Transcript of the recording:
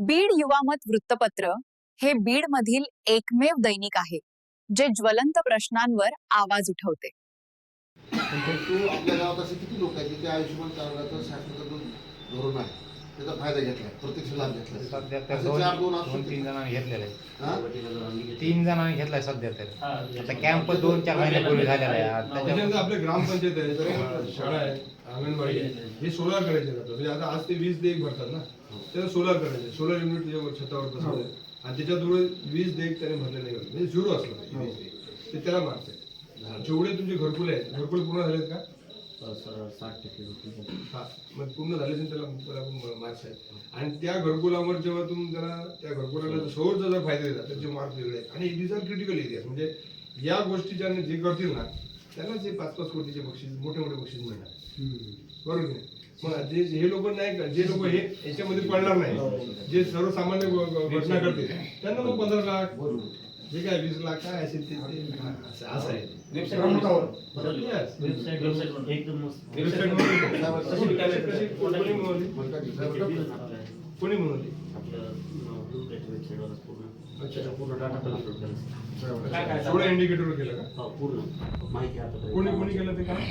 बीड युवामत वृत्तपत्र हे बीडमधील एकमेव दैनिक आहे जे ज्वलंत प्रश्नांवर आवाज उठवते. तू आपल्या गावात असे किती लोक आहेत की आयुष्यमान कार्डाचा शासनाचा धोरण आहे त्याचा फायदा घेतलाय, प्रत्यक्ष लाभ घेतलाय? सध्या तर दोन-तीन जणांनी घेतलेला आहे. 3 जणांनी घेतलाय सध्या तर. आता कॅम्प 2-4 महिन्यापूर्वी झालेला आहे. त्याच्यानंतर आपले ग्रामपंचायत आहे, शाळा आहे, अंगणवाडी आहे, हे सोलार करायचे जातात. म्हणजे आता आज ते 20 देयक भरतात ना, त्याला सोलार करायचे. सोलार युनिट त्याच्यावर छतावर बसवलं आणि त्याच्याजवळ 20 देयक त्याने भरले नाही, म्हणजे झिरो असलं ते 20 देयक ते त्याला मारते. जेवढे तुमचे घरकुल आहेत, घरकुल पूर्ण झालेत का? 60% हा, मग पूर्ण झाले त्याला मार्क्स आहेत. आणि त्या घरकुलावर जेव्हा तुम्ही त्याला त्या घरकुलाला शेवटचा जर फायदा देतात त्याचे मार्क्स वेगळे आहेत. आणि दिस आर क्रिटिकल एरियाज, म्हणजे या गोष्टी ज्यांना जे करतील ना त्यांना जे 5-5 कोटीचे बक्षीस, मोठे मोठे बक्षीस मिळणार, बरोबर नाही? मग जे हे लोक नाही, जे लोक हे याच्यामध्ये पडणार नाही, जे सर्वसामान्य घटना करतील त्यांना मग 15 लाख, जे काय 20 लाख काय असेल ते असं आहे. कोणी म्हणून पूर्ण इंडिकेटर केलं का? पूर्ण माहिती आता कोणी केलं ते काय?